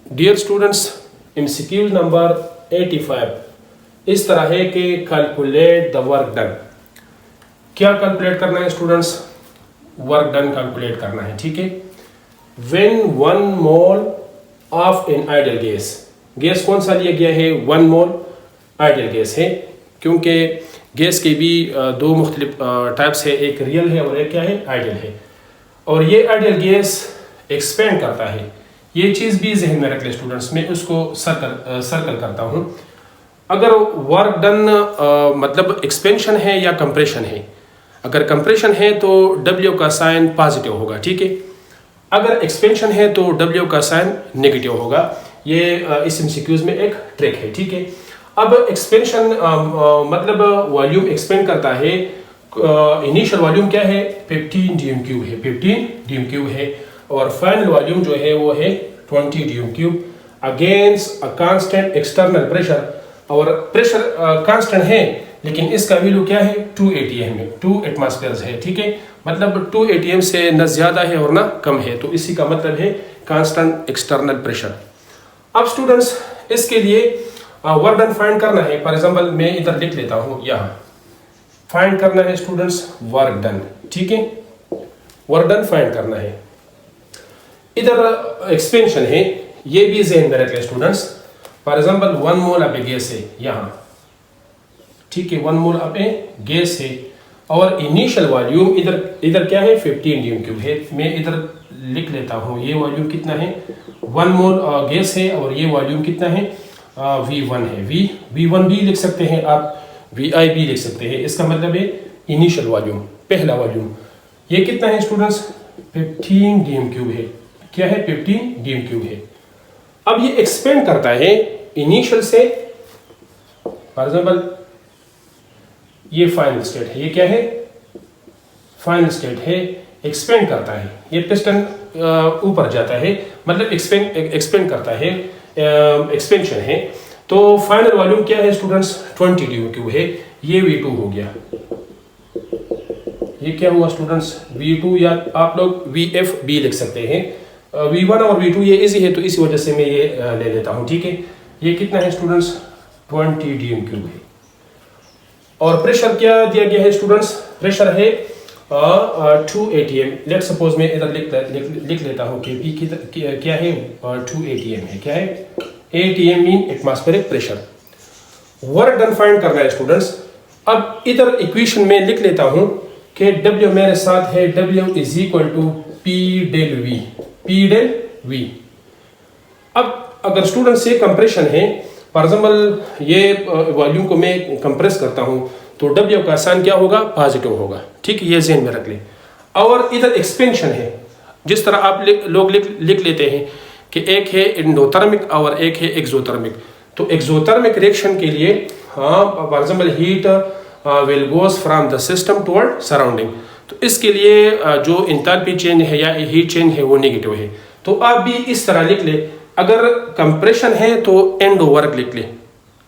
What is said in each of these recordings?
Dear students, MCQ number 85 इस तरह है कि कैलकुलेट द वर्क डन। क्या कैलकुलेट करना है स्टूडेंट्स? वर्क डन कैलकुलेट करना है, ठीक है। When 1 mole of an ideal gas, gas कौन सा लिया गया है? 1 मोल आइडियल गैस है, क्योंकि गैस के भी दो मुख्तलिफ टाइप्स है, एक रियल है और एक क्या है? आइडियल है। और ये आइडियल गैस एक्सपेंड करता है, ये चीज़ भी जहन में रख ले स्टूडेंट्स, मैं उसको सर्कल करता हूँ। अगर वर्क डन मतलब एक्सपेंशन है या कंप्रेशन है, अगर कंप्रेशन है तो W का साइन पॉजिटिव होगा, ठीक है। अगर एक्सपेंशन है तो W का साइन नेगेटिव होगा। ये इस MCQs में एक ट्रिक है, ठीक है। अब एक्सपेंशन मतलब वॉल्यूम एक्सपेंड करता है, इनिशियल वॉल्यूम क्या है? 15 dm³ है, 15 dm³ है, और फाइनल वॉल्यूम जो है वो है 20 dm³ against a constant external pressure. और प्रेशर कांस्टेंट है, लेकिन इसका वैल्यू क्या है? 2 atm है, 2 एटमॉस्फेयर है, ठीक है। मतलब 2 atm से न ज़्यादा है और ना कम है, तो इसी का मतलब है कांस्टेंट एक्सटर्नल प्रेशर। अब स्टूडेंट्स इसके लिए वर्क डन फाइंड करना है। फॉर एग्जांपल मैं इधर लिख लेता हूँ, यहाँ फाइंड करना है स्टूडेंट्स वर्क डन, ठीक है। वर्क डन फाइंड करना है। इधर एक्सपेंशन है, ये भी ज़हन में रख ले students. For example 1 mole of A gas है यहाँ, ठीक है, 1 मोल ऑफ ए गैस है, और इनिशियल वॉल्यूम इधर क्या है? 15 dm³ है। मैं इधर लिख लेता हूँ, ये वॉल्यूम कितना है? 1 मोल गैस है, और ये वॉल्यूम कितना है? V1 है। V1 भी लिख सकते हैं आप, VI भी लिख सकते हैं। इसका मतलब है इनिशियल वॉल्यूम, पहला वॉल्यूम। ये कितना है स्टूडेंट्स? 15 dm³ है। क्या है? 15 dm³ है। अब ये एक्सपेंड करता है इनिशियल से, फॉर एग्जांपल ये फाइनल स्टेट है, ये क्या है? फाइनल स्टेट है, एक्सपेंड करता है। ये पिस्टन ऊपर जाता है, मतलब एक्सपेंड करता है, एक्सपेंशन है। तो फाइनल वॉल्यूम क्या है स्टूडेंट्स? 20 dm³ है। ये V2 हो गया। ये क्या हुआ स्टूडेंट्स? V2, या आप लोग VF भी लिख सकते हैं। V1 और V2 ये इजी है, तो इसी वजह से मैं ये ले लेता हूँ, ठीक है। ये कितना है स्टूडेंट्स? 20 dm³ है। और प्रेशर क्या दिया गया है स्टूडेंट्स? प्रेशर है 2 atm। लेट सपोज मैं इधर लिख लेता हूँ कि P क्या है? 2 atm है। क्या है? atm mean atmospheric pressure. Work done find करना है स्टूडेंट्स। अब इधर इक्वेशन में लिख लेता हूँ कि W मेरे साथ है, W is equal to P del V, P del V। अब अगर स्टूडेंट्स ये कंप्रेशन है, फॉर एग्जाम्पल ये वॉल्यूम को मैं कंप्रेस करता हूँ, तो W का साइन क्या होगा? पॉजिटिव होगा, ठीक है, ये ज़हन में रख ले। और इधर एक्सपेंशन है, जिस तरह आप लोग लिख लेते हैं कि एक है एंडोथर्मिक और एक है एक्सोथर्मिक। तो एक्सोथर्मिक रिएक्शन के लिए for example heat will goes from the system toward surrounding, तो इसके लिए जो एंथैल्पी चेंज है या हीट चेंज है वो नेगेटिव है। तो आप भी इस तरह लिख ले। अगर कंप्रेशन है तो एंडो वर्क लिख ले।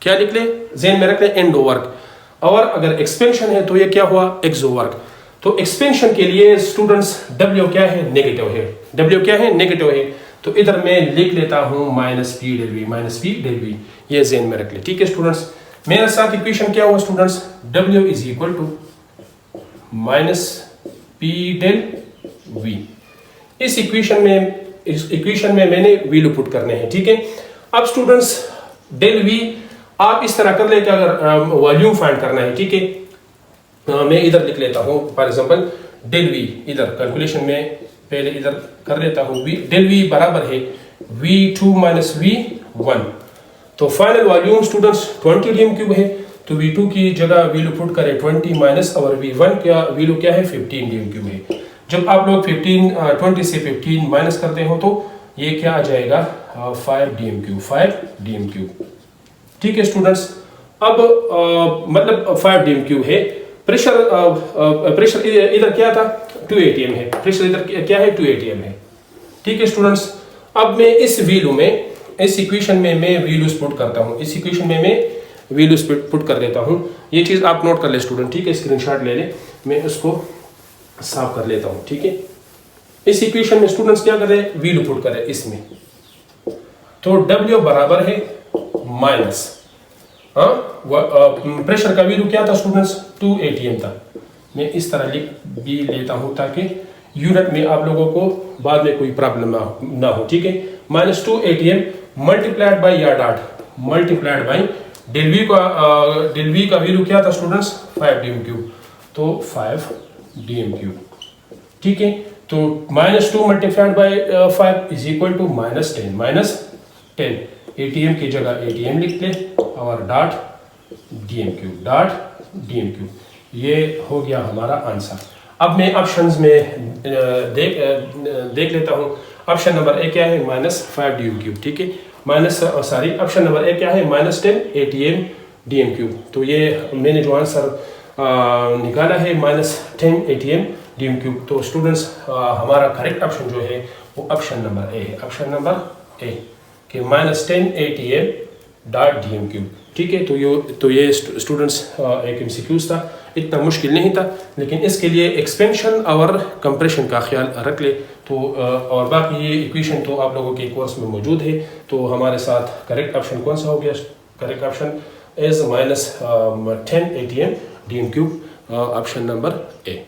क्या लिख ले? ज़हन में रख ले, एंडो वर्क। और अगर एक्सपेंशन है तो ये क्या हुआ? एक्सो वर्क। तो एक्सपेंशन के लिए स्टूडेंट्स W क्या है? नेगेटिव है। W क्या है? नेगेटिव है। तो इधर मैं लिख लेता हूँ -P del V, -P del V। ये ज़हन में रख ले, ठीक है स्टूडेंट्स। मेरे साथ इक्वेशन क्या हुआ students? W is equal to -P del V। इस इक्वेशन में मैंने वैल्यू पुट करने हैं, ठीक है। अब स्टूडेंट्स del V आप इस तरह कर ले कि अगर वॉल्यूम फाइंड करना है, ठीक है। मैं इधर लिख लेता हूँ, फॉर एग्जांपल del V, इधर कैलकुलेशन में पहले इधर कर लेता हूँ। del V बराबर है V2 - V1। तो फाइनल वॉल्यूम स्टूडेंट्स 20 dm³ है, तो V2 की जगह वैल्यू पुट करें 20 माइनस, और V1 का वैल्यू क्या है? 15 dm³ है। जब आप लोग 20 से 15 माइनस करते हो तो ये क्या आ जाएगा? 5 dm³, ठीक है स्टूडेंट्स। अब मतलब 5 dm³ है। प्रेशर इधर क्या था? 2 atm है। प्रेशर इधर क्या है? 2 atm है, ठीक है स्टूडेंट्स। अब मैं इस वैल्यू में, इस इक्वेशन में मैं वैल्यूज पुट करता हूँ। इस इक्वेशन में मैं वैल्यूज पुट कर देता हूँ। ये चीज़ आप नोट कर ले स्टूडेंट, ठीक है, स्क्रीनशॉट ले ले। मैं उसको साफ कर लेता हूँ, ठीक है। इस इक्वेशन में स्टूडेंट्स क्या कर रहे हैं? वैल्यू पुट कर रहे हैं इसमें। तो W बराबर है माइनस, प्रेशर का वैल्यू क्या था स्टूडेंट्स, 2 atm था। मैं इस तरह लिख भी लेता हूं ताकि यूनिट में आप लोगों को बाद में कोई प्रॉब्लम ना हो, ठीक है। माइनस 2 atm मल्टीप्लाइड बाई या dot multiplied by del V का वैल्यू क्या था स्टूडेंट्स, 5 dm³, तो 5 dm³, ठीक है। तो -2 multiplied by 5 is equal to -10 atm की जगह atm लिख ले और डॉट dm³, ये हो गया हमारा आंसर। अब मैं ऑप्शंस में देख लेता हूँ। ऑप्शन नंबर ए क्या है, -5 dm³, ठीक है। ऑप्शन नंबर ए क्या है, -10 atm dm³। तो ये मैंने जो आंसर निकाला है -10 atm dm³। तो स्टूडेंट्स हमारा करेक्ट ऑप्शन जो है वो ऑप्शन नंबर ए है, ऑप्शन नंबर ए कि -10 atm डॉट dm³, ठीक है। तो ये स्टूडेंट्स एक MCQs था, इतना मुश्किल नहीं था, लेकिन इसके लिए एक्सपेंशन और कंप्रेशन का ख्याल रख ले। तो और बाकी ये इक्वेशन तो आप लोगों के कोर्स में मौजूद है। तो हमारे साथ करेक्ट ऑप्शन कौन सा हो गया, correct option is -10 atm dm³, option number A.